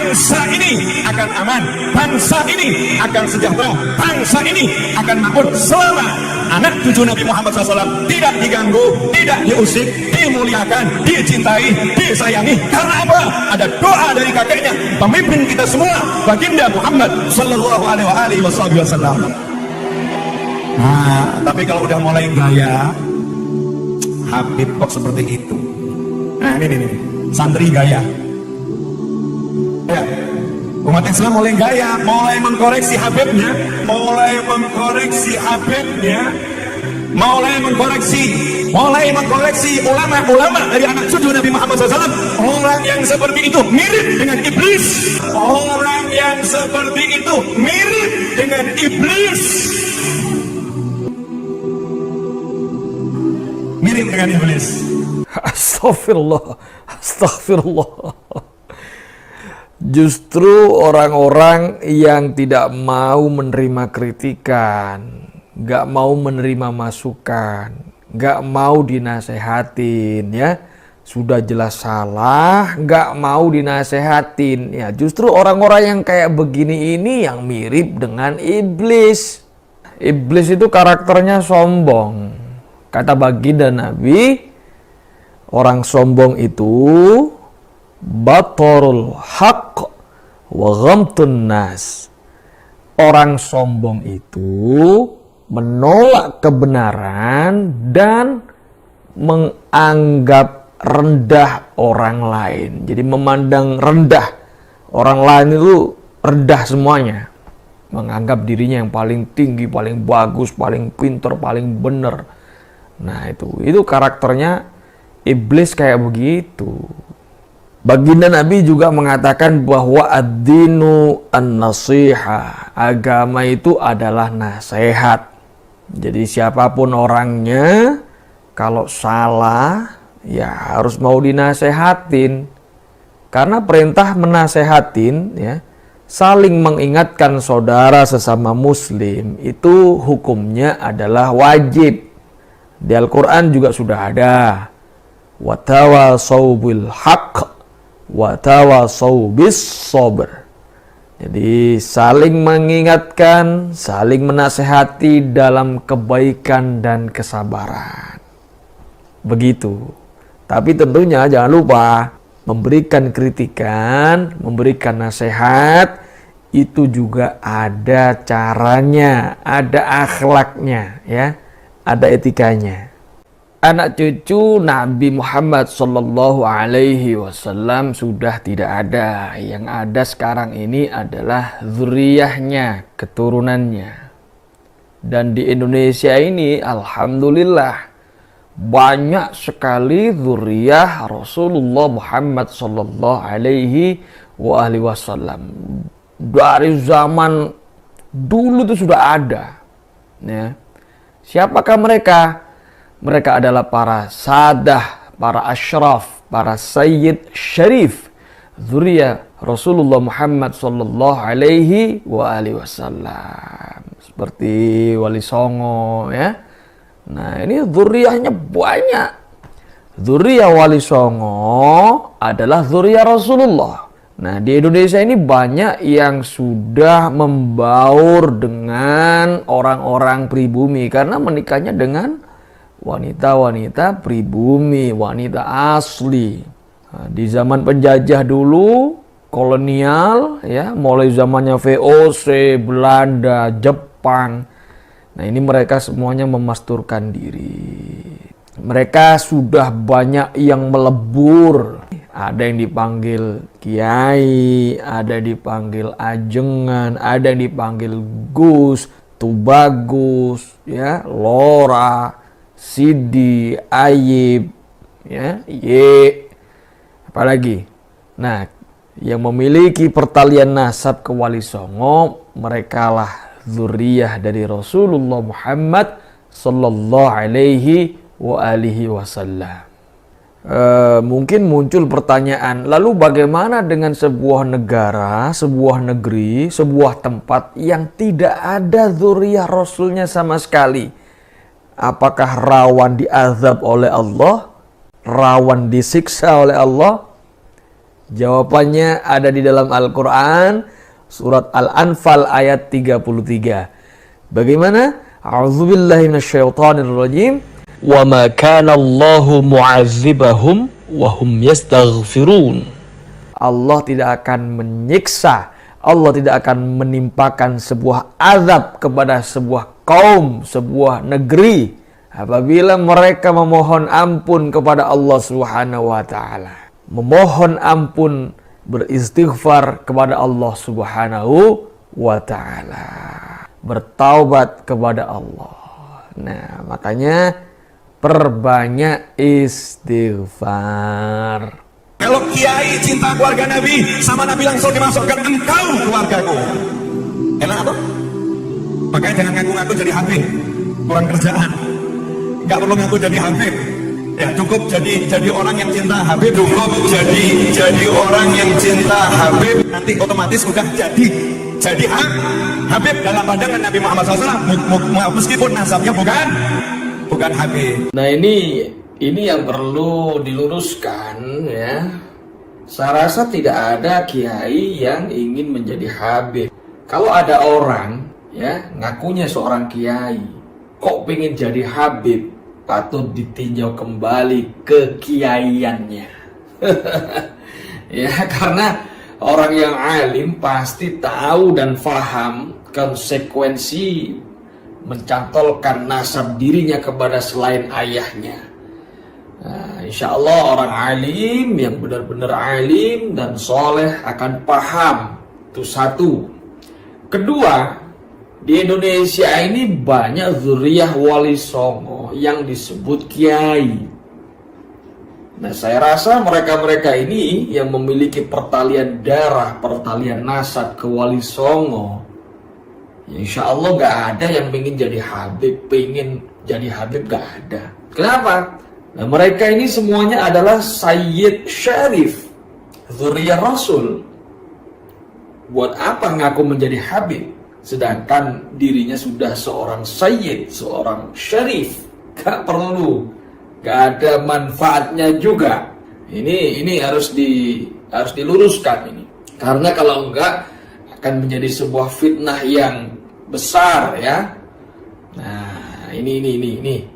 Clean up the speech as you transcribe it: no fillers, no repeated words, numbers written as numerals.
bangsa ini akan aman, bangsa ini akan sejahtera, bangsa ini akan makmur selama anak cucu Nabi Muhammad SAW tidak diganggu, tidak diusik, dimuliakan, dicintai, disayangi. Karena apa? Ada doa dari kakeknya, pemimpin kita semua, baginda Muhammad Sallallahu Alaihi Wasallam. Nah, tapi kalau udah mulai gaya, Habib kok seperti itu. Nah, ini santri gaya. Ya, umat Islam mulai gaya, mulai mengkoreksi Habibnya, mulai mengkoreksi ulama-ulama dari anak cucu Nabi Muhammad SAW. Orang yang seperti itu mirip dengan iblis. Orang yang seperti itu mirip dengan iblis. Mirip dengan iblis. Astagfirullah, astagfirullah. Justru orang-orang yang tidak mau menerima kritikan, gak mau menerima masukan, gak mau dinasehatin, ya sudah jelas salah, gak mau dinasehatin, ya justru orang-orang yang kayak begini ini yang mirip dengan iblis. Iblis itu karakternya sombong. Kata baginda Nabi, orang sombong itu batorul haq wa ghamtun nas. Orang sombong itu menolak kebenaran dan menganggap rendah orang lain. Jadi memandang rendah orang lain itu rendah semuanya. Menganggap dirinya yang paling tinggi, paling bagus, paling pintar, paling benar. Nah itu karakternya iblis kayak begitu. Baginda Nabi juga mengatakan bahwa ad-dinu an-nasiha. Agama itu adalah nasihat. Jadi siapapun orangnya, kalau salah, ya harus mau dinasehatin. Karena perintah menasehatin, ya, saling mengingatkan saudara sesama muslim, itu hukumnya adalah wajib. Di Al-Quran juga sudah ada. Watawasau bil haqq watawasau bis sabr. Jadi saling mengingatkan, saling menasehati dalam kebaikan dan kesabaran. Begitu. Tapi tentunya jangan lupa memberikan kritikan, memberikan nasihat itu juga ada caranya, ada akhlaknya, ya. Ada etikanya. Anak cucu Nabi Muhammad Sallallahu Alaihi Wasallam sudah tidak ada. Yang ada sekarang ini adalah zuriyahnya, keturunannya. Dan di Indonesia ini, alhamdulillah, banyak sekali zuriyah Rasulullah Muhammad Sallallahu Alaihi Wasallam. Dari zaman dulu itu sudah ada, ya. Siapakah mereka? Mereka adalah para sadah, para asyraf, para sayyid syarif, zuriyah Rasulullah Muhammad Sallallahu Alaihi Wasallam. Seperti Wali Songo, ya. Nah ini zuriyahnya banyak. Zuriyah Wali Songo adalah zuriyah Rasulullah. Nah di Indonesia ini banyak yang sudah membaur dengan orang-orang pribumi karena menikahnya dengan wanita-wanita pribumi, wanita asli. Nah, di zaman penjajah dulu, kolonial, ya, mulai zamannya VOC, Belanda, Jepang. Nah ini mereka semuanya memasturkan diri. Mereka sudah banyak yang melebur. Ada yang dipanggil kiai, ada yang dipanggil ajengan, ada yang dipanggil Gus, Tubagus, ya, Lora, Sidi, Ayib, ya, Ye, apalagi. Nah, yang memiliki pertalian nasab ke Wali Songo, mereka lah zuriyah dari Rasulullah Muhammad Sallallahu Alaihi Wasallam. Mungkin muncul pertanyaan, lalu bagaimana dengan sebuah negara, sebuah negeri, sebuah tempat yang tidak ada zuriyah Rasulnya sama sekali? Apakah rawan diazab oleh Allah? Rawan disiksa oleh Allah? Jawabannya ada di dalam Al-Quran, surat Al-Anfal ayat 33. Bagaimana? A'udzubillahi minasyaitonirrajim. Wa ma kana Allahu mu'adzibahum wa hum yastaghfirun. Allah tidak akan menyiksa, Allah tidak akan menimpakan sebuah azab kepada sebuah kaum, sebuah negeri apabila mereka memohon ampun kepada Allah Subhanahu wa taala. Memohon ampun, beristighfar kepada Allah Subhanahu wa taala. Bertaubat kepada Allah. Nah, makanya perbanyak istighfar. Kalau kiai cinta keluarga Nabi, sama Nabi langsung dimasukkan, engkau keluargaku. Enak apa? Makanya jangan ngaku-ngaku jadi habib, kurang kerjaan. Nggak perlu ngaku jadi habib. Ya cukup jadi orang yang cinta habib. Cukup jadi orang yang cinta habib. Nanti otomatis udah jadi habib dalam pandangan Nabi Muhammad SAW. Meskipun nasabnya bukan habib. Nah ini yang perlu diluruskan ya. Saya rasa tidak ada kiai yang ingin menjadi habib. Kalau ada orang ya ngakunya seorang kiai, kok pengen jadi habib, patut ditinjau kembali kekiaiannya. Ya karena orang yang alim pasti tahu dan faham konsekuensi mencantolkan nasab dirinya kepada selain ayahnya. Nah, insya Allah orang alim yang benar-benar alim dan soleh akan paham. Itu satu. Kedua, di Indonesia ini banyak zuriyah wali songo yang disebut kiai. Nah, saya rasa mereka-mereka ini yang memiliki pertalian darah, pertalian nasab ke wali songo, ya insya Allah gak ada yang pengen jadi habib, gak ada. Kenapa? Nah, mereka ini semuanya adalah Sayyid Syarif, zuriyah Rasul. Buat apa ngaku menjadi habib, sedangkan dirinya sudah seorang Sayyid, seorang Syarif? Gak perlu, gak ada manfaatnya juga. Ini harus diluruskan ini. Karena kalau enggak akan menjadi sebuah fitnah yang besar ya. Nah, ini.